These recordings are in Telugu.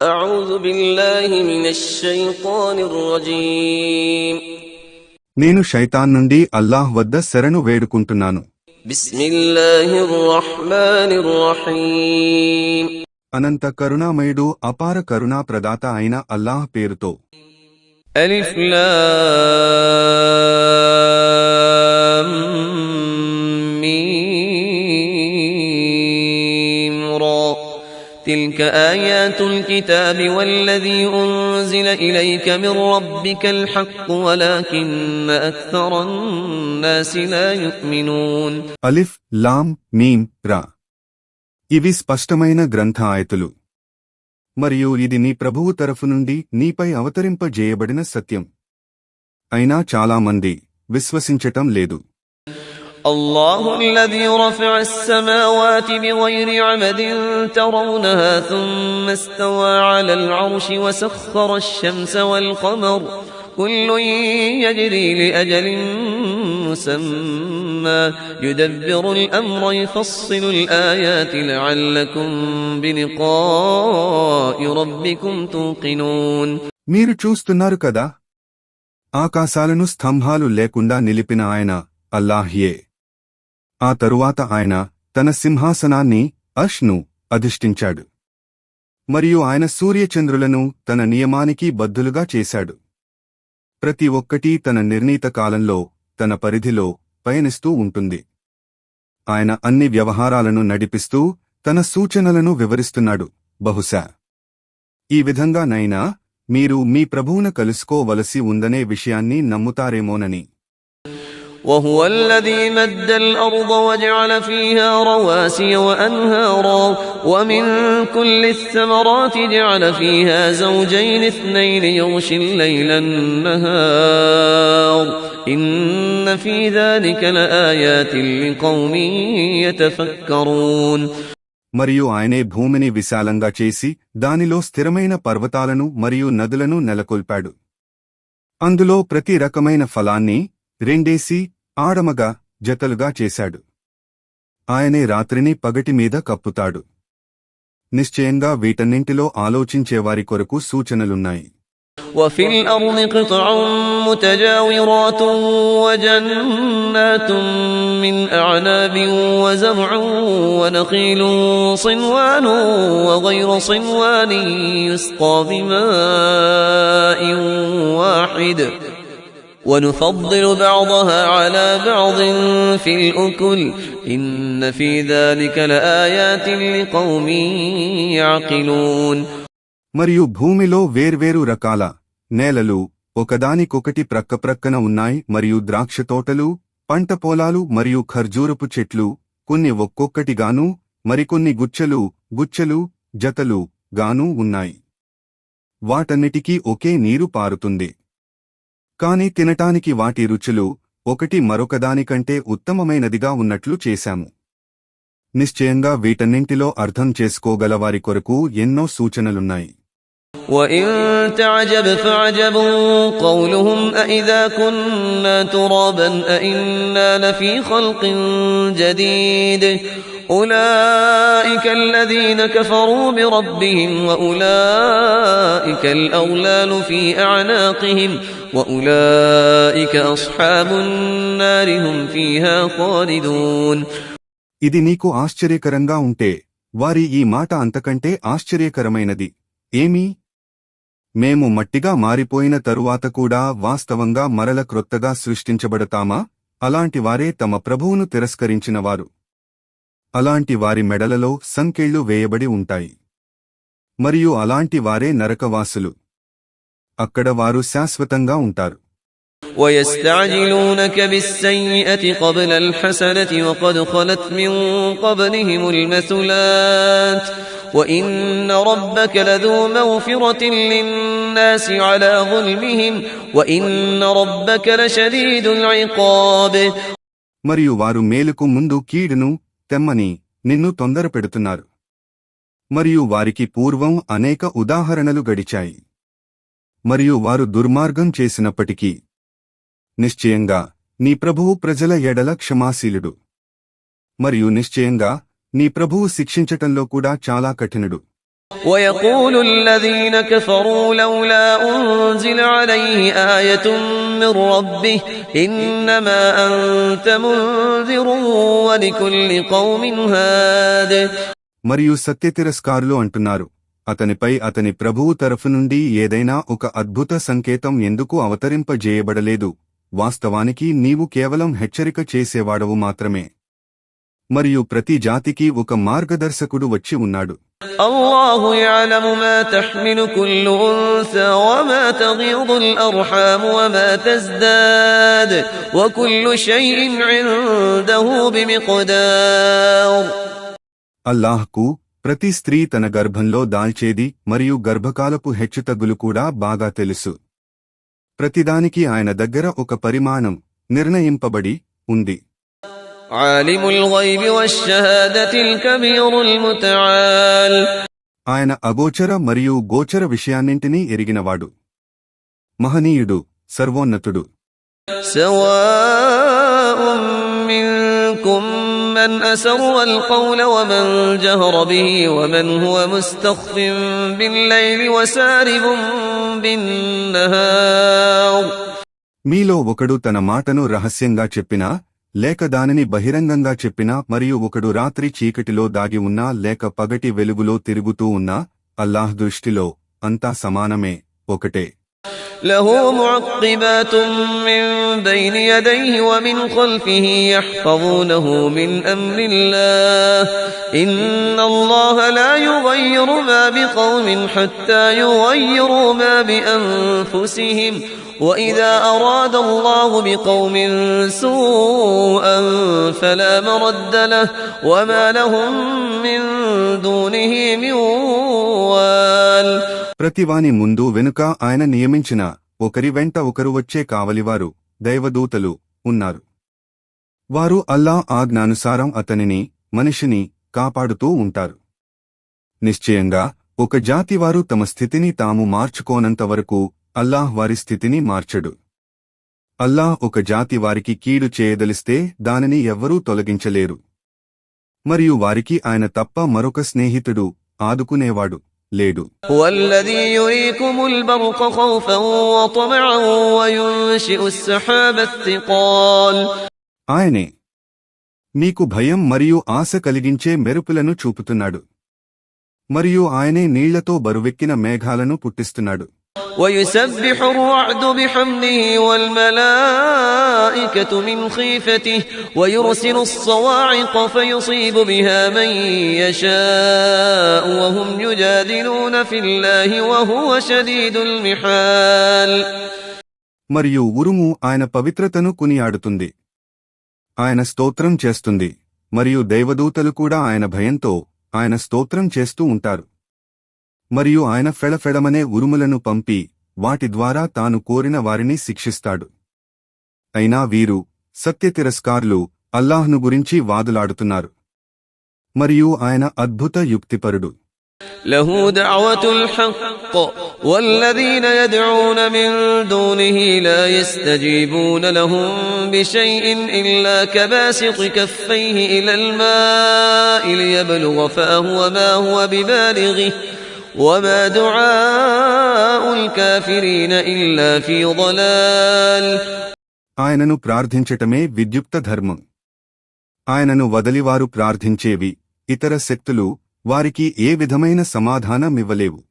أعوذ بالله من الشيطان الرجيم నేను శైతాన్ నుండి అల్లాహ్ వద్ద శరణు వేడుకుంటున్నాను. بسم الله الرحمن الرحيم అనంత కరుణామయుడు అపార కరుణా ప్రదాత అయిన అల్లాహ్ పేరుతో. ألف لام ميم را تلك آيات الكتاب والذي أنزل إليك من ربك الحق ولكن أكثر الناس لا يؤمنون అలిఫ్ లామ్ మీమ్ రా. ఇవి స్పష్టమైన గ్రంథ ఆయతులు మరియు ఇది నీ ప్రభువు తరఫు నుండి నీపై అవతరింపజేయబడిన సత్యం. అయినా చాలా మంది విశ్వసించటం లేదు. الله الذي رفع السماوات بغير عمد ترونها ثم استوى على العرش وسخر الشمس والقمر كل يجري لأجل مسمى يدبر الأمر يفصل الآيات لعلكم بلقاء ربكم توقنون మీరు చూస్తున్నారు కదా, ఆకాశాలను స్తంభాలు లేకుండా నిలిపిన ఆయన అల్లాహ్యే. ఆ తరువాత ఆయన తన సింహాసనాన్ని అష్ను అధిష్ఠించాడు మరియు ఆయన సూర్యచంద్రులను తన నియమానికి బద్ధులుగా చేశాడు. ప్రతి ఒక్కటీ తన నిర్ణీత కాలంలో తన పరిధిలో పయనిస్తూ ఉంటుంది. ఆయన అన్ని వ్యవహారాలను నడిపిస్తూ తన సూచనలను వివరిస్తున్నాడు. బహుశా ఈ విధంగానైనా మీరు మీ ప్రభువును కలుసుకోవలసి ఉందనే విషయాన్ని నమ్ముతారేమోనని. وهو الذي مد الأرض وجعل فيها رواسي وأنهارا ومن كل الثمرات جعل فيها زوجين اثنين يغشي الليل النهار إن في ذلك لآيات لقوم يتفكرون మరియు ఆయనే భూమిని విశాలంగా చేసి దానిలో స్థిరమైన పర్వతాలను మరియు నదులను నెలకొల్పాడు. అందులో ప్రతి రకమైన ఫలాన్ని రెండేసి ఆడమగా జతలుగా చేశాడు. ఆయనే రాత్రిని పగటి మీద కప్పుతాడు. నిశ్చయంగా వీటన్నింటిలో ఆలోచించేవారి కొరకు సూచనలున్నాయి. وفي الأرض قطع متجاورات وجنات من أعناب وزرع ونخيل صنوان وغير صنوان يسقى بماء واحد ونفضل بعضها على بعض في الأكل إن في ذلك لآيات لقوم يعقلون మరియు భూమిలో వేర్వేరు రకాల నేలలు ఒకదానికొకటి ప్రక్కప్రక్కన ఉన్నాయి మరియు ద్రాక్షతోటలు, పంట పొలాలు మరియు ఖర్జూరపు చెట్లు కొన్ని ఒక్కొక్కటిగానూ మరికొన్ని గుచ్చెలు జతలు గానూ ఉన్నాయి. వాటన్నిటికీ ఒకే నీరు పారుతుంది. కాని తినటానికి వాటి రుచులు ఒకటి మరొకదానికంటే ఉత్తమమైనదిగా ఉన్నట్లు చేశాము. నిశ్చయంగా వీటన్నింటిలో అర్థం చేసుకోగలవారి కొరకు ఎన్నో సూచనలున్నాయి. وَإِن تَعْجَبْ فَعَجَبٌ قَوْلُهُمْ أَإِذَا كُنَّا تُرَابًا أَإِنَّا لَفِي خَلْقٍ جَدِيدٍ أُولَئِكَ الَّذِينَ كَفَرُوا بِرَبِّهِمْ وَأُولَئِكَ الْأَغْلَالُ فِي أَعْنَاقِهِمْ وَأُولَئِكَ أَصْحَابُ النَّارِ هُمْ فِيهَا خَالِدُونَ ఇది నీకు ఆశ్చర్యకరంగా ఉంటే వారి ఈ మాట అంతకంటే ఆశ్చర్యకరమైనది ఏమీ? మేము మట్టిగా మారిపోయిన తరువాత కూడా వాస్తవంగా మరల క్రొత్తగా సృష్టించబడతామా? అలాంటి వారే తమ ప్రభువును తిరస్కరించినవారు. అలాంటి వారి మెడలలో సంకెళ్ళు వేయబడి ఉంటాయి. మరియు అలాంటి వారే నరకవాసులు. అక్కడ వారు శాశ్వతంగా ఉంటారు. وَيَسْتَعْجِلُونَكَ بِالسَّيِّئَةِ قَبْلَ الْحَسَنَةِ وَقَدْ خَلَتْ مِن قَبْلِهِمُ الْمَثُلَاتُ وَإِنَّ رَبَّكَ لَذُو مَغْفِرَةٍ لِلنَّاسِ عَلَى ظُلْمِهِمْ وَإِنَّ رَبَّكَ لَشَدِيدُ الْعِقَابِ మరియు వారు మేలుకు ముందు కీడును తెమ్మని నిన్ను తొందరపెడుతున్నారు. మరియు వారికి పూర్వం అనేక ఉదాహరణలు గడిచాయి. మరియు వారు దుర్మార్గం చేసినప్పటికీ నిశ్చయంగా నీ ప్రభువు ప్రజల ఎడల క్షమాశీలుడు. మరియు నిశ్చయంగా నీ ప్రభువు శిక్షించటంలో కూడా చాలా కఠినుడు. ويقول الذين كفروا لولا أنزل عليه آية من ربه إنما أنت منذر ولكل قوم هاد. మరియు సత్యతిరస్కారులు అంటున్నారు, అతనిపై అతని ప్రభువు తరఫు నుండి ఏదైనా ఒక అద్భుత సంకేతం ఎందుకు అవతరింపజేయబడలేదు? వాస్తవానికి నీవు కేవలం హెచ్చరిక చేసేవాడవు మాత్రమే. మరియు ప్రతి జాతికి ఒక మార్గదర్శకుడు వచ్చి ఉన్నాడు. الله يعلم ما تحمل كل أنثى وما تغيض الأرحام وما تزداد وكل شيء عنده بمقدار. అల్లాహ్కు ప్రతి స్త్రీ తన గర్భంలో దాల్చేది మరియు గర్భకాలపు హెచ్చుతగ్గులు కూడా బాగా తెలుసు. ప్రతిదానికి ఆయన దగ్గర ఒక పరిమాణం నిర్ణయింపబడి ఉంది. عالم الغيب والشهادة الكبير المتعال. ఆయన అగోచర మరియు గోచర విషయాన్నింటినీ ఎరిగినవాడు, మహనీయుడు, సర్వోన్నతుడు. سواء منكم من أسر القول ومن جهر به ومن هو مستخف بالليل وسارب بالنهار. మీలో ఒకడు తన మాటను రహస్యంగా చెప్పినా లేక దానిని బహిరంగంగా చెప్పినా మరియు ఒకడు రాత్రి చీకటిలో దాగి ఉన్నా లేక పగటి వెలుగులో తిరుగుతూ ఉన్నా అల్లాహ్ దృష్టిలో అంతా సమానమే, ఒకటే. له معقبات من بين يديه ومن خلفه يحفظونه من أمر الله إن الله لا يغير ما بقوم حتى يغيروا ما بأنفسهم وإذا أراد الله بقوم سوءا فلا مرد له وما لهم من دونه من وال. ప్రతివాని ముందు వెనుక ఆయన నియమించిన ఒకరి వెంట ఒకరు వచ్చే కావలివారు, దైవదూతలు ఉన్నారు. వారు అల్లాహ్ ఆజ్ఞానుసారం అతనిని, మనిషిని కాపాడుతూ ఉంటారు. నిశ్చయంగా ఒక జాతివారు తమ స్థితిని తాము మార్చుకోనంతవరకు అల్లాహ్ వారి స్థితిని మార్చడు. అల్లాహ్ ఒక జాతి వారికి కీడు చేయదలిస్తే దానిని ఎవ్వరూ తొలగించలేరు. మరియు వారికి ఆయన తప్ప మరొక స్నేహితుడు, ఆదుకునేవాడు లేడు. والذي يريكم البرق خوفا وطمعا وينشئ السحاب الثقال. ఆయనే మీకు భయం మరియు ఆశ కలిగించే మెరుపులను చూపుతున్నాడు, మరియు ఆయనే నీళ్లతో బరువెక్కిన మేఘాలను పుట్టిస్తున్నాడు. ويسبح الرعد بحمده والملائكة من خيفته ويرسل الصواعق فيصيب بها من يشاء وهم يجادلون في الله وهو شديد المحال. మరియు ఉరుము ఆయన పవిత్రతను కొనియాడుతుంది, ఆయన స్తోత్రం చేస్తుంది, మరియు దైవదూతలు కూడా ఆయన భయంతో ఆయన స్తోత్రం చేస్తూ ఉంటారు. మరియు ఆయన ఫెళఫెళమనే ఉరుములను పంపి వాటి ద్వారా తాను కోరిన వారిని శిక్షిస్తాడు. అయినా వీరు సత్యతిరస్కారులు అల్లాహ్ను గురించి వాదులాడుతున్నారు. మరియు ఆయన అద్భుత యుక్తిపరుడు. له دعوة الحق والذين يدعون من دونه لا يستجيبون لهم بشيء إلا كباسط كفيه إلى الماء ليبلغ فاه وما هو ببالغه وما دعاء الكافرين إلا في ضلال. ఆయనను ప్రార్థించటమే విద్యుక్త ధర్మం. ఆయనను వదలివారు ప్రార్థించేవి ఇతర శక్తులు వారికి ఏ విధమైన సమాధానమివ్వలేవు.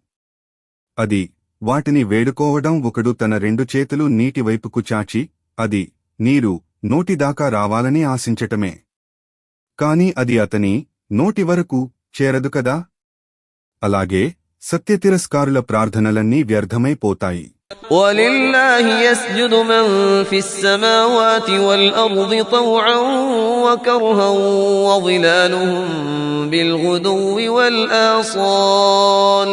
అది వాటిని వేడుకోవడం ఒకడు తన రెండు చేతులు నీటివైపుకు చాచి అది నీరు నోటిదాకా రావాలని ఆశించటమే. కాని అది అతని నోటి వరకు చేరదు కదా. అలాగే సత్యతిరస్కారుల ప్రార్థనలన్నీ వ్యర్థమైపోతాయి. وَلِلَّهِ يَسْجُدُ مَن فِي السَّمَاوَاتِ وَالْأَرْضِ طَوْعًا وَكَرْهًا وَظِلَالُهُم بِالْغُدُوِّ وَالْآصَالِ.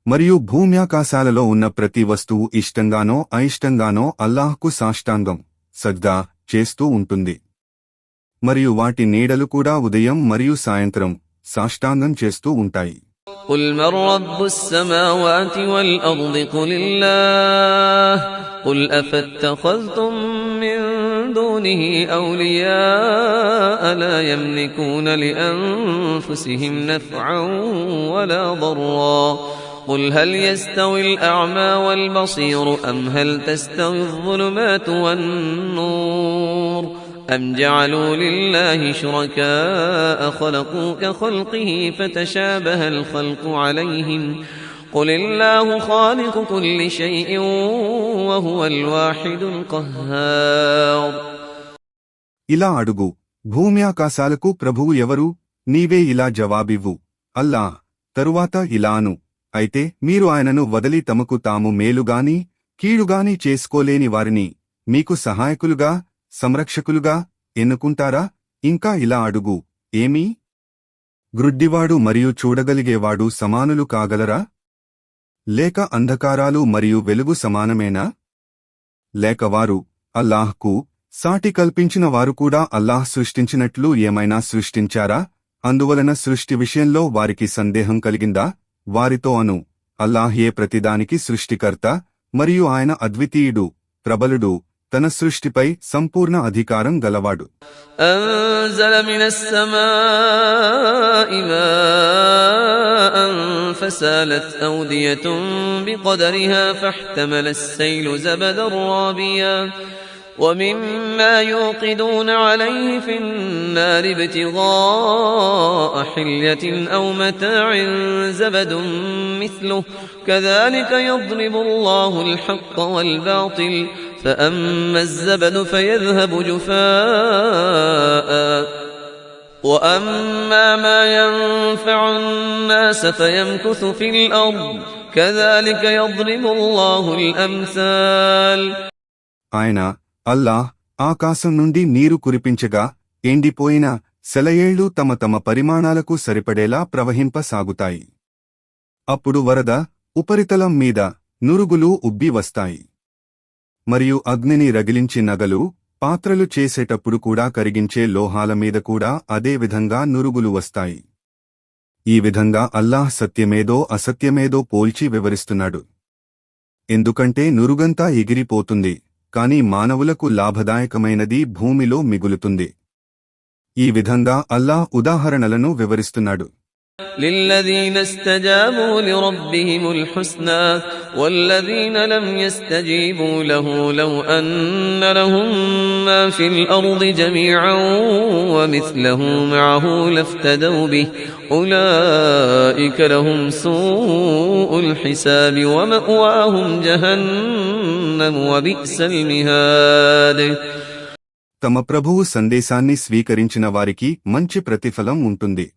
మరియు భూమ్యాకాశాలలో ఉన్న ప్రతి వస్తువు ఇష్టంగానో అయిష్టంగానో అల్లాహ్కు సాష్టాంగం సజ్దా చేస్తూ ఉంటుంది. మరియు వాటి నీడలు కూడా ఉదయం మరియు సాయంత్రం సాష్టాంగం చేస్తూ ఉంటాయి. قل من رب السماوات والأرض قل الله قل أفاتخذتم من دونه أولياء لا يملكون لأنفسهم نفعا ولا ضرا قل هل يستوي الأعمى والبصير أم هل تستوي الظلمات والنور أم جعلوا لله شركاء خلقوا كخلقه فتشابه الخلق عليهم قل الله خالق كل شيء وهو الواحد القهار. ఇలా అడుగు, భూమి ఆకాశాలకు ప్రభువు ఎవరు? నీవే ఇలా జవాబివ్వు, అల్లా. తరువాత ఇలాను, అయితే మీరు ఆయనను వదిలి తమకు తాము మేలుగాని కీడుగాని చేసుకోలేని వారిని మీకు సహాయకులుగా సంరక్షకులుగా ఎన్నుకుంటారా? ఇంకా ఇలా అడుగు, ఏమీ? గ్రుడ్డివాడు మరియు చూడగలిగేవాడు సమానులు కాగలరా? లేక అంధకారాలు మరియు వెలుగు సమానమేనా? లేక వారు అల్లాహ్కు సాటి కల్పించిన వారు కూడా అల్లాహ్ సృష్టించినట్లు ఏమైనా సృష్టించారా? అందువలన సృష్టి విషయంలో వారికి సందేహం కలిగిందా? వారితో అను, అల్లాహే ప్రతిదానికి సృష్టికర్త మరియు ఆయన అద్వితీయుడు, ప్రబలుడు, తన సృష్టిపై సంపూర్ణ అధికారం గలవాడు. أنزل من السماء ماء فسالت أودية بقدرها فاحتمل السيل زبدا رابيا ومما يوقدون عليه في النار ابتغاء حلية أو متاع زبد مثله كذلك يضرب الله الحق والباطل فأما الزبد فيذهب جفاء وأما ما ينفع الناس فيمكث في الأرض كذلك يضرب الله الأمثال. ఆయన అల్లాహ్ ఆకాశం నుండి నీరు కురిపించగా ఎండిపోయిన సెలయేళ్లు తమ తమ పరిమాణాలకు సరిపడేలా ప్రవహింపసాగుతాయి. అప్పుడు వరద ఉపరితలం మీద నురుగులు ఉబ్బి వస్తాయి. మరియు అగ్నిని రగిలించి నగలు పాత్రలు చేసేటప్పుడు కూడా కరిగించే లోహాల మీద కూడా అదే విధంగా నురుగులు వస్తాయి. ఈ విధంగా అల్లాహ్ సత్యమేదో అసత్యమేదో పోల్చి వివరిస్తున్నాడు. ఎందుకంటే నురుగంతా ఎగిరిపోతుంది, కాని మానవులకు లాభదాయకమైనది భూమిలో మిగులుతుంది. ఈ విధంగా అల్లాహ్ ఉదాహరణలను వివరిస్తున్నాడు. للذين استجابوا لربهم الحسنى والذين لم يستجيبوا له لو أن لهم ما في الأرض جميعا ومثله معه لافتدوا به أولئك لهم سوء الحساب ومأواهم جهنم وبئس المهاد. తమ ప్రభువు సందేశాన్ని స్వీకరించిన వారికి మంచి ప్రతిఫలం ఉంటుంది.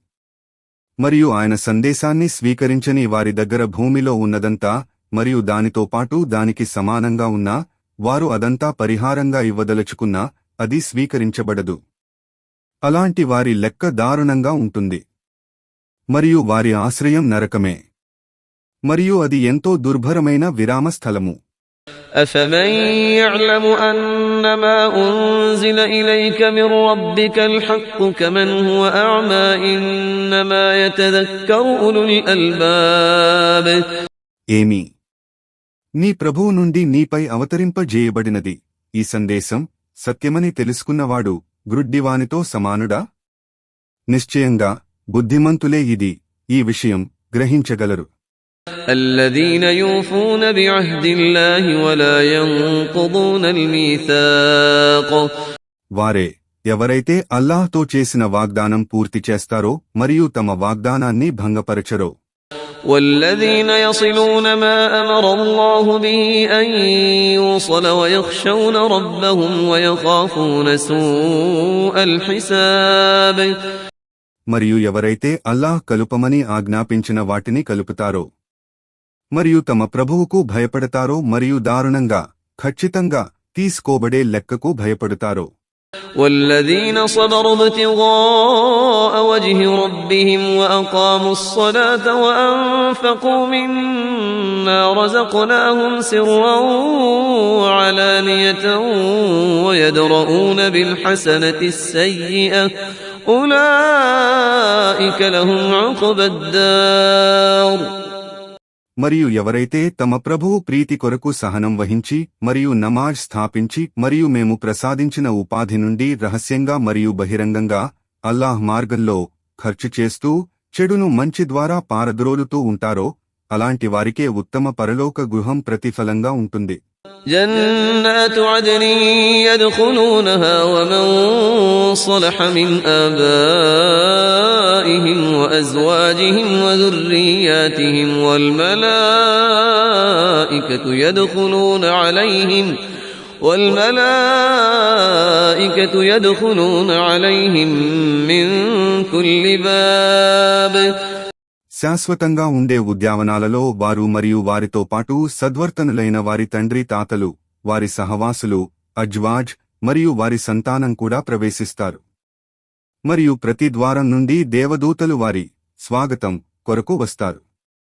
మరియు ఆయన సందేశాన్ని స్వీకరించని వారి దగ్గర భూమిలో ఉన్నదంతా మరియు దానితో పాటు దానికి సమానంగా ఉన్నా వారు అదంతా పరిహారంగా ఇవ్వదలుచుకున్నా అది స్వీకరించబడదు. అలాంటి వారి లెక్క దారుణంగా ఉంటుంది. మరియు వారి ఆశ్రయం నరకమే. మరియు అది ఎంతో దుర్భరమైన విరామ స్థలము. أفمن يعلم أنما أنزل إليك من ربك الحق كمن هو أعمى إنما يتذكر أولو الألباب. ఏమి? నీ ప్రభువు నుండి నీపై అవతరింపజేయబడినది ఈ సందేశం సత్యమని తెలుసుకున్నవాడు గ్రుడ్డివానితో సమానుడా? నిశ్చయంగా బుద్ధిమంతులే ఈ విషయం గ్రహించగలరు. الذين يوفون بعهد الله ولا ينقضون الميثاق. వారే ఎవరైతే అల్లాహ్తో చేసిన వాగ్దానం పూర్తి చేస్తారో మరియు తమ వాగ్దానాన్ని భంగపరచరో. والذين يصلون ما أمر الله به أن يوصل ويخشون ربهم ويخافون سوء الحساب. మరియు ఎవరైతే అల్లాహ్ కలుపమని ఆజ్ఞాపించిన వాటిని కలుపుతారో మరియు తమ ప్రభువుకు భయపడతారో మరియు దారుణంగా ఖచ్చితంగా తీసుకోబడే లెక్కకు భయపడతారో. والذين صبروا ابتغاء وجه ربهم وأقاموا الصلاة وأنفقوا مما رزقناهم سرا وعلانية ويدرؤون بالحسنة السيئة أولئك لهم عقبى الدار. మరియు ఎవరైతే తమ ప్రభువు ప్రీతి కొరకు సహనం వహించి మరియు నమాజ్ స్థాపించి మరియు మేము ప్రసాదించిన ఉపాధి నుండి రహస్యంగా మరియు బహిరంగంగా అల్లాహ్ మార్గంలో ఖర్చు చేస్తూ చెడును మంచి ద్వారా పారద్రోలుతూ ఉంటారో అలాంటి వారికే ఉత్తమ పరలోక గృహం ప్రతిఫలంగా ఉంటుంది. جنات عدن يدخلونها ومن صلح من آبائهم وأزواجهم وذرياتهم والملائكة يدخلون عليهم من كل باب. శాశ్వతంగా ఉండే ఉద్యావనాలలో వారు మరియు వారితో పాటు సద్వర్తనులైన వారి తండ్రి తాతలు, వారి సహవాసులు, అజ్వాజ్ మరియు వారి సంతానం కూడా ప్రవేశిస్తారు. మరియు ప్రతి ద్వారం నుండి దేవదూతలు వారి స్వాగతం కొరకు వస్తారు.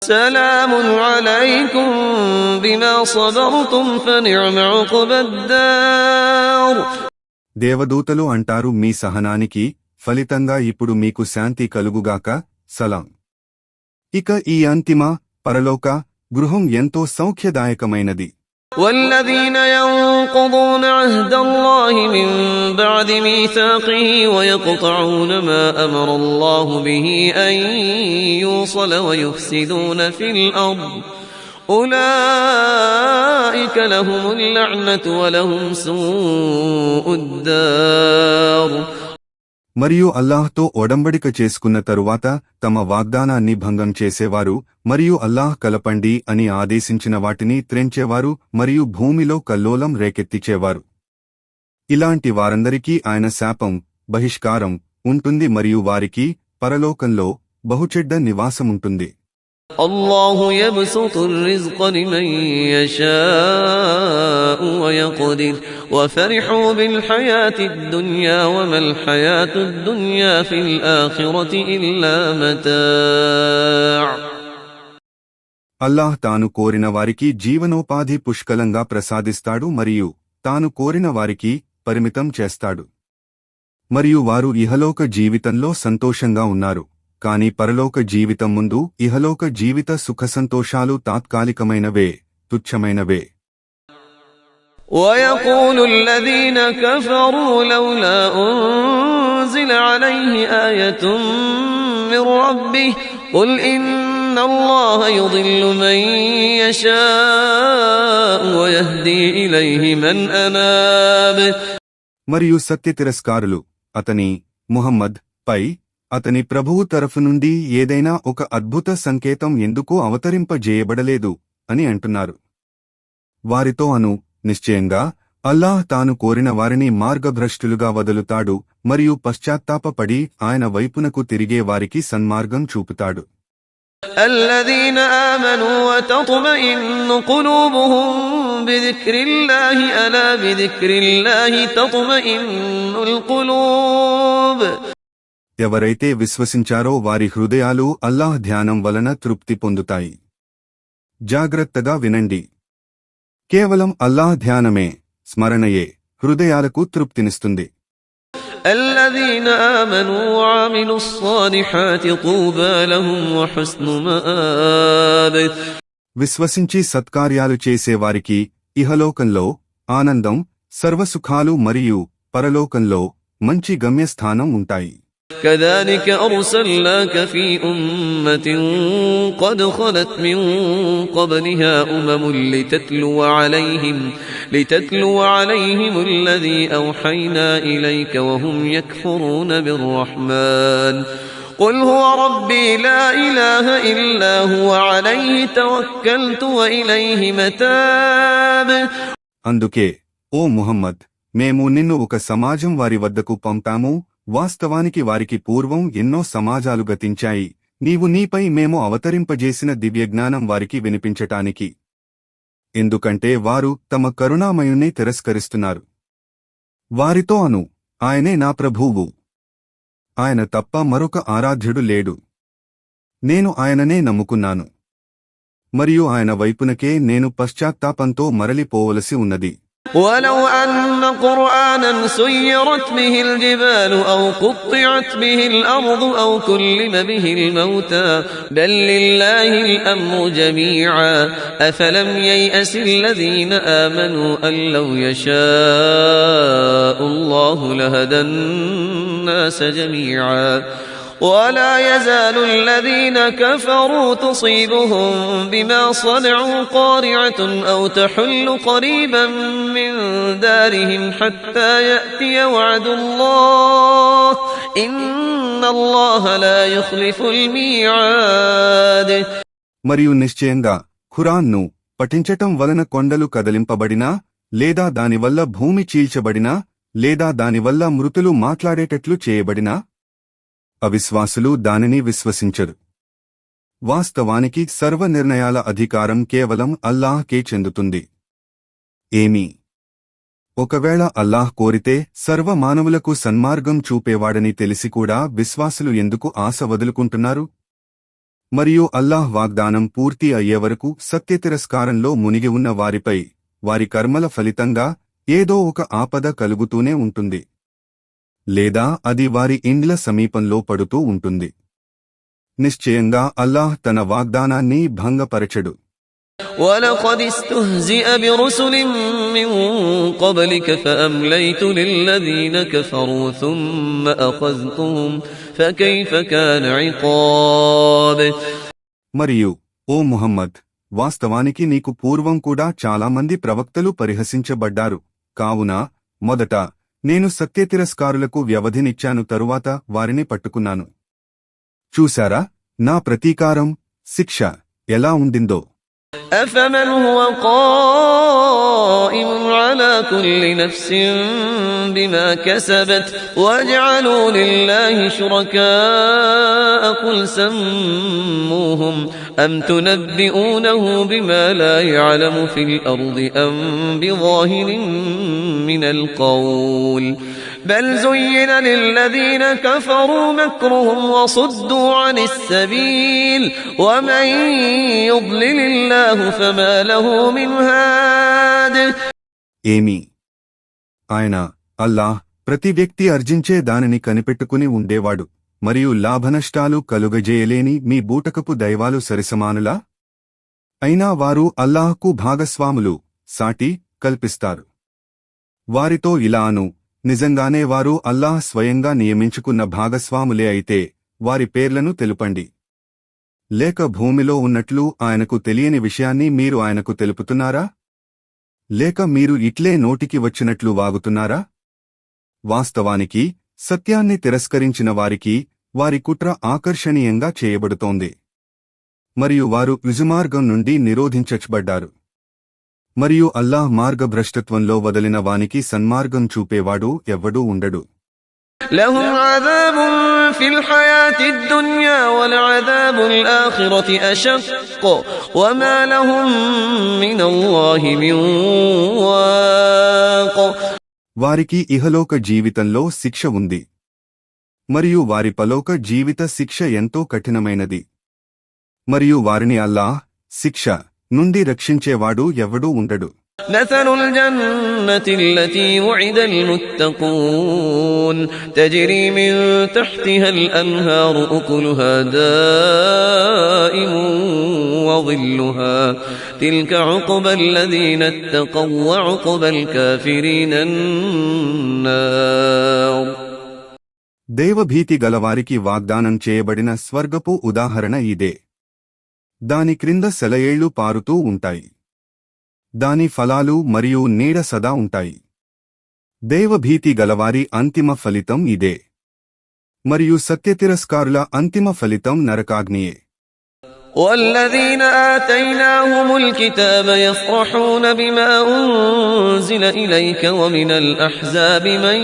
సలామున్ అలైకుం బిమా సబర్తుం ఫని'మ ఉఖ్బద్దార్. దేవదూతలు అంటారు, మీ సహనానికి ఫలితంగా ఇప్పుడు మీకు శాంతి కలుగుగాక, సలాం. ఇక ఈ అంతిమ పరలోక గృహం ఎంతో సౌఖ్యదాయకమైనది. والذين ينقضون عهد الله من بعد ميثاقه ويقطعون ما أمر الله به أن يوصل ويفسدون في الأرض أولئك لهم اللعنة ولهم سوء الدار. మరియు అల్లాహ్తో ఒడంబడిక చేసుకున్న తరువాత తమ వాగ్దానాన్ని భంగం చేసేవారు మరియు అల్లాహ్ కలపండి అని ఆదేశించిన వాటిని త్రెంచేవారు మరియు భూమిలో కల్లోలం రేకెత్తిచేవారు. ఇలాంటి వారందరికీ ఆయన శాపం, బహిష్కారం ఉంటుంది మరియు వారికి పరలోకంలో బహుచెడ్డ నివాసముంటుంది. الله يبسط الرزق لمن يشاء ويقدر وفرحوا بالحياة الدنيا وما الحياة الدنيا في الآخرة إلا متاع. అల్లాహ్ తాను కోరిన వారికి జీవనోపాధి పుష్కలంగా ప్రసాదిస్తాడు మరియు తాను కోరిన వారికి పరిమితం చేస్తాడు. మరియు వారు ఇహలోక జీవితంలో సంతోషంగా ఉన్నారు. కాని పరలోక జీవితం ముందు ఇహలోక జీవిత సుఖసంతోషాలు తాత్కాలికమైనవే, తుచ్చమైనవే. وَيَقُولُ الَّذِينَ كَفَرُوا لَوْلَا أُنزِلَ عَلَيْهِ آيَةٌ مِّن رَّبِّهِ قُلْ إِنَّ اللَّهَ يُضِلُّ مَن يَشَاءُ وَيَهْدِي إِلَيْهِ مَنْ أَنَابَ. మరియు సత్యతిరస్కారులు అతని ముహమ్మద్ పై అతని ప్రభువు తరఫు నుండి ఏదైనా ఒక అద్భుత సంకేతం ఎందుకు అవతరింపజేయబడలేదు అని అంటున్నారు. వారితో అను, నిశ్చయంగా అల్లాహ్ తాను కోరిన వారిని మార్గభ్రష్టులుగా వదులుతాడు మరియు పశ్చాత్తాపపడి ఆయన వైపునకు తిరిగే వారికి సన్మార్గం చూపుతాడు. الذين آمنوا وتطمئن قلوبهم بذكر الله ألا بذكر الله تطمئن القلوب. ఎవరైతే విశ్వసించారో వారి హృదయాలు అల్లాహ్ ధ్యానం వలన తృప్తి పొందుతాయి. జాగ్రత్తగా వినండి. కేవలం అల్లాహ్ ధ్యానమే, స్మరణయే హృదయాలకు తృప్తినిస్తుంది. الذين آمنوا وعملوا الصالحات طوبى لهم وحسن مآب. విశ్వసించి సత్కార్యాలు చేసేవారికి ఇహలోకంలో ఆనందం, సర్వసుఖాలు మరియు పరలోకంలో మంచి గమ్యస్థానం ఉంటాయి. كذلك أرسلناك في أمة قد خلت من قبلها لتتلو عليهم الذي أوحينا إليك وهم يكفرون بالرحمن قل هو ربي لا إله إلا هو عليه توكلت وإليه متاب. అందుకే ఓ ముహమ్మద్, మేము నిన్ను ఒక సమాజం వారి వద్దకు పంపాము. వాస్తవానికి వారికి పూర్వం ఎన్నో సమాజాలు గతించాయి. నీవు నీపై మేము అవతరింపజేసిన దివ్యజ్ఞానం వారికి వినిపించటానికి. ఎందుకంటే వారు తమ కరుణామయుణ్ణి తిరస్కరిస్తున్నారు. వారితో అను, ఆయనే నా ప్రభువు. ఆయన తప్ప మరొక ఆరాధ్యుడు లేడు. నేను ఆయననే నమ్ముకున్నాను. మరియు ఆయన వైపునకే నేను పశ్చాత్తాపంతో మరలిపోవలసి ఉన్నది. ولو أن قرآنا سيرت به الجبال أو قطعت به الأرض أو كلم به الموتى بل لله الأمر جميعا أفلم ييأس الذين آمنوا أن لو يشاء الله لهدى الناس جميعا ولا يزال الذين كفروا تصيبهم بما صنعوا قارعة أو تحل قريبا من دارهم حتى يأتي وعد الله إن الله لا يخلف الميعاد. మరియు నిశ్చయంగా ఖురాన్ను పఠించటం వలన కొండలు కదలింపబడినా లేదా దానివల్ల భూమి చీల్చబడినా లేదా దానివల్ల మృతులు మాట్లాడేటట్లు చేయబడినా అవిశ్వాసులు దానిని విశ్వసించరు. వాస్తవానికి సర్వనిర్ణయాల అధికారం కేవలం అల్లాహ్కే చెందుతుంది. ఏమీ ఒకవేళ అల్లాహ్ కోరితే సర్వమానవులకు సన్మార్గం చూపేవాడని తెలిసి కూడా విశ్వాసులు ఎందుకు ఆశ వదులుకుంటున్నారు? మరియు అల్లాహ్ వాగ్దానం పూర్తి అయ్యేవరకు సత్యతిరస్కారంలో మునిగి ఉన్న వారిపై వారి కర్మల ఫలితంగా ఏదో ఒక ఆపద కలుగుతూనే ఉంటుంది, లేదా అది వారి ఇండ్ల సమీపంలో పడుతూ ఉంటుంది. నిశ్చయంగా అల్లాహ్ తన వాగ్దానాన్ని భంగపరచడు. وَلَقَدِ اسْتُهْزِئَ بِرُسُلٍ مِّن قَبْلِكَ فَأَمْلَيْتُ لِلَّذِينَ كَفَرُوا ثُمَّ أَخَذْتُهُمْ فَكَيْفَ كَانَ عِقَابِ. మరియు ఓ ముహమ్మద్, వాస్తవానికి నీకు పూర్వం కూడా చాలామంది ప్రవక్తలు పరిహసించబడ్డారు. కావున మొదట నేను సత్యతిరస్కారులకు వ్యవధినిచ్చాను, తరువాత వారిని పట్టుకున్నాను. చూశారా నా ప్రతీకారం, శిక్ష ఎలా ఉండిందో. أَفَمَنْ هُوَ قَائِمٌ عَلَى كُلِّ نَفْسٍ بِمَا كَسَبَتْ وَجَعَلُوا لِلَّهِ شُرَكَاءَ قُلْ سَمُّوهُمْ أَمْ تُنَبِّئُونَهُ بِمَا لَا يَعْلَمُ فِي الْأَرْضِ أَمْ بِظَاهِرٍ مِنَ الْقَوْلِ بل زين للذين كفروا مكرهم وصدوا عن السبيل ومن يضلل الله فما له من هاد. ఏమి ఆయన అల్లాహ్ ప్రతి వ్యక్తి అర్జించే దానిని కనిపెట్టుకుని ఉండేవాడు మరియు లాభనష్టాలు కలుగజేయలేని మీ బూటకపు దైవాలు సరిసమానులా? అయినా వారు అల్లాహ్కు భాగస్వాములు, సాటి కల్పిస్తారు. వారితో ఇలా అను, నిజంగానే వారు అల్లాహ్ స్వయంగా నియమించుకున్న భాగస్వాములే అయితే వారి పేర్లను తెలుపండి. లేక భూమిలో ఉన్నట్లు ఆయనకు తెలియని విషయాన్ని మీరు ఆయనకు తెలుపుతున్నారా? లేక మీరు ఇట్లే నోటికి వచ్చినట్లు వాగుతున్నారా? వాస్తవానికి సత్యాన్ని తిరస్కరించిన వారికి వారి కుట్ర ఆకర్షణీయంగా చేయబడుతోంది మరియు వారు రుజుమార్గం నుండి నిరోధించబడ్డారు. మరియు అల్లాహ్ మార్గభ్రష్టత్వంలో వదిలిన వానికి సన్మార్గం చూపేవాడు ఎవ్వడూ ఉండడు. لهم عذاب في الحياة الدنيا ولعذاب الآخرة أشق وما لهم من الله من واق. వారికి ఇహలోక జీవితంలో శిక్ష ఉంది మరియు వారి పలోక జీవిత శిక్ష ఎంతో కఠినమైనది. మరియు వారిని అల్లాహ్ శిక్ష నుండి రక్షించేవాడు ఎవ్వడూ ఉండడు. مثل الجنة التي وعد المتقون تجري من تحتها الأنهار أكلها دائم وظلها تلك عقبى الذين اتقوا وعقبى الكافرين النار. దేవభీతి గలవారికి వాగ్దానం చేయబడిన స్వర్గపు ఉదాహరణ ఇదే. దాని క్రింద సెలయేళ్లు పారుతూ ఉంటాయి. దాని ఫలాలు మరియు నీడ సదా ఉంటాయి. దేవభీతి గలవారి అంతిమ ఫలితం ఇదే. మరియు సత్యతిరస్కారుల అంతిమ ఫలితం నరకాగ్నియే. والذين آتيناهم الكتاب يفرحون بما أنزل إليك ومن الأحزاب من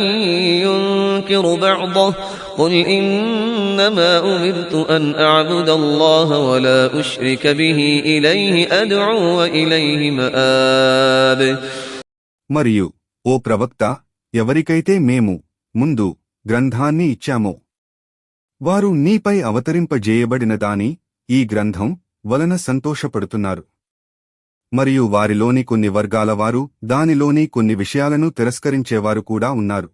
ينكر بعضه قل إنما أمرت أن أعبد الله ولا أشرك به إليه أدعو وإليه مآب. మరియు ఓ ప్రవక్త, ఎవరికైతే మేము ముందు గ్రంథాన్ని ఇచ్చామో వారు నీపై అవతరింపజేయబడిన దాని ఈ గ్రంథం వలన సంతోషపడుతున్నారు మరియు వారిలోని కొన్ని వర్గాలవారు దానిలోని కొన్ని విషయాలను తిరస్కరించేవారు కూడా ఉన్నారు.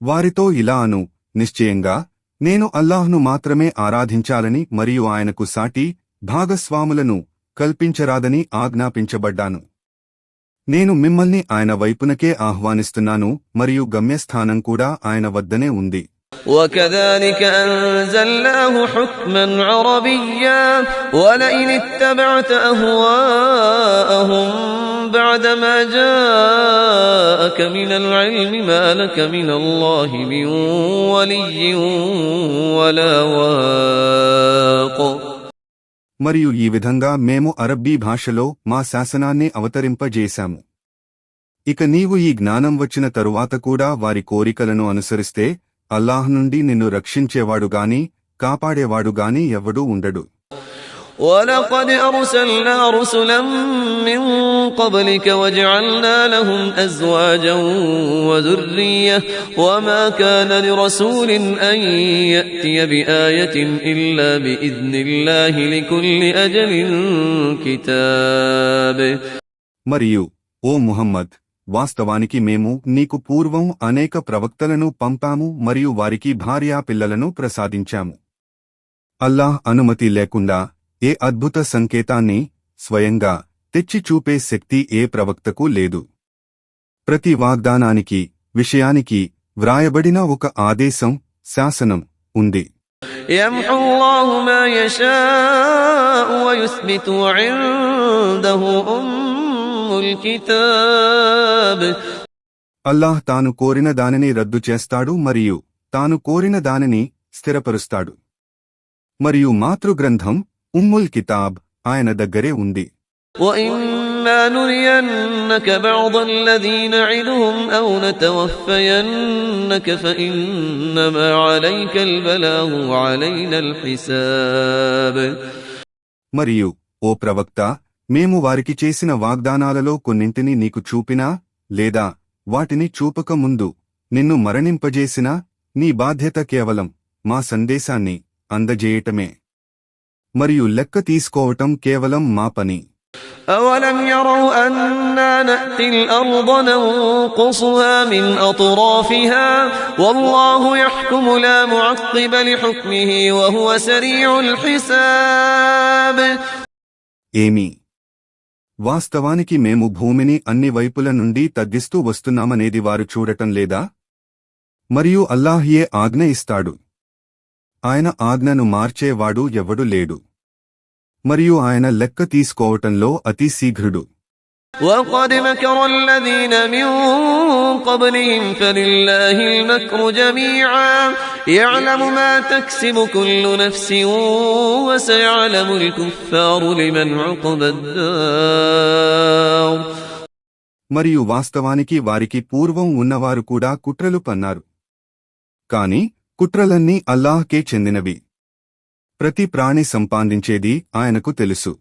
వారితో ఇలా అను, నిశ్చయంగా నేను అల్లాహ్ను మాత్రమే ఆరాధించాలని మరియు ఆయనకు సాటి భాగస్వాములను కల్పించరాదని ఆజ్ఞాపించబడ్డాను. నేను మిమ్మల్ని ఆయన వైపునకే ఆహ్వానిస్తున్నాను మరియు గమ్యస్థానం కూడా ఆయన వద్దనే ఉంది. وكذلك أنزلناه حكما عربيا ولئن اتبعت أهواءهم بعدما جاءك من العلم ما لك من الله من ولي ولا واق. మరియు ఈ విధంగా మేము అరబ్బీ భాషలో మా శాసనాన్ని అవతరింపజేశాము. ఇక నీవు ఈ జ్ఞానం వచ్చిన తరువాత కూడా వారి కోరికలను అనుసరిస్తే అల్లాహ్ నుండి నిన్ను రక్షించేవాడుగాని కాపాడేవాడుగాని ఎవ్వడూ ఉండడు. وَلَقَدْ أَرْسَلْنَا رُسُلًا مِّن قَبْلِكَ وَجَعَلْنَا لَهُمْ أَزْوَاجًا وَذُرِّيَّةً وَمَا كَانَ لِرَسُولٍ أَن يَأْتِيَ بِآيَةٍ إِلَّا بِإِذْنِ اللَّهِ لِكُلِّ أَجَلٍ كِتَابٌ. మరియు ఓ ముహమ్మద్, వాస్తవానికి మేము నీకు పూర్వం అనేక ప్రవక్తలను పంపాము మరియు వారికి భార్యాపిల్లలను ప్రసాదించాము. అల్లాహ్ అనుమతి లేకుండా ఏ అద్భుత సంకేతాన్ని స్వయంగా తెచ్చి చూపే శక్తి ఏ ప్రవక్తకు లేదు. ప్రతి వాగ్దానానికి విషయానికి వ్రాయబడిన ఒక ఆదేశం శాసనం ఉంది. يَمْحُو اللَّهُ مَا يَشَاءُ وَيُثْبِتُ وَعِندَهُ أُمُّ الْكِتَابِ. అల్లాహ్ తాను కోరిన దానిని రద్దు చేస్తాడు మరియు తాను కోరిన దానిని స్థిరపరుస్తాడు. మరియు మాతృగ్రంథం ఉమ్ముల్ కితాబ్ ఆయన దగ్గరే ఉంది. وَإِمَّا نُرِيَنَّكَ بَعْضَ الَّذِي نَعِدُهُمْ أَوْ نَتَوَفَّيَنَّكَ فَإِنَّمَا عَلَيْكَ الْبَلَاغُ وَعَلَيْنَا الْحِسَابُ. మరియు ఓ ప్రవక్త, మేము వారికి చేసిన వాగ్దానాలలో కొన్నింటిని నీకు చూపినా లేదా వాటిని చూపక ముందు నిన్ను మరణింపజేసినా నీ బాధ్యత కేవలం మా సందేశాన్ని అందజేయటమే మరియు లెక్క తీసుకోవటం కేవలం మా పని. أَوَلَمْ يَرَوْا أَنَّا نَأْتِي الْأَرْضَ نَنقُصُهَا مِنْ أَطْرَافِهَا وَاللَّهُ يَحْكُمُ لَا مُعَقِّبَ لِحُكْمِهِ وَهُوَ سَرِيعُ الْحِسَابِ. ఏమి? వాస్తవానికి మేము భూమిని అన్ని వైపుల నుండి తగ్గిస్తూ వస్తున్నామనేది వారు చూడటం లేదా? మరియు అల్లాహ్ ఏ ఆజ్ఞ ఇస్తాడు, ఆయన ఆజ్ఞను మార్చేవాడు ఎవడు లేడు. మరియు ఆయన లెక్క తీసుకోవటంలో అతి శీఘ్రుడు. وَقَدْ مَكَرَ الَّذِينَ مِن قَبْلِهِمْ فَلِلَّهِ الْمَكْرُ جَمِيعًا يَعْلَمُ مَا تَكْسِبُ كُلُّ نَفْسٍ وَسَيَعْلَمُ الْكُفَّارُ لِمَنْ عُقْبَى الدَّارِ. మరియు వాస్తవానికి వారికి పూర్వం ఉన్నవారు కూడా కుట్రలు పన్నారు. కాని కుట్రలన్నీ అల్లాహ్కే చెందినవి. ప్రతి ప్రాణి సంపాదించేది ఆయనకు తెలుసు.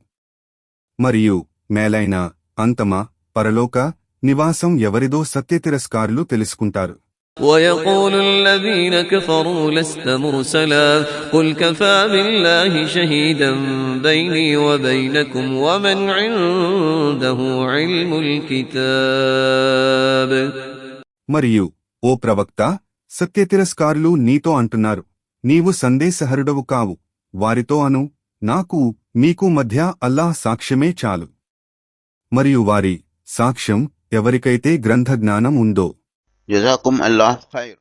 మరియు మేలైన అంతమ పరలోక నివాసం ఎవరిదో సత్యతిరస్కారులు తెలుసుకుంటారు. وَيَقُولُ الَّذِينَ كَفَرُوا لَسْتَ مُرْسَلًا قُلْ كَفَى بِاللَّهِ شَهِيدًا بَيْنِي وَبَيْنَكُمْ وَمَنْ عِندَهُ عِلْمُ الْكِتَابِ. మరియు ఓ ప్రవక్త, సత్యతిరస్కారులు నీతో అంటున్నారు, నీవు సందేశహరుడవు కావు. వారితో అను, నాకు మీకు మధ్య అల్లాహ్ సాక్ష్యమే చాలు. మరియు వారి సాక్ష్యం ఎవరికైతే గ్రంథ జ్ఞానం ఉందో. జజాకుం అల్లాహ్ ఖైర్.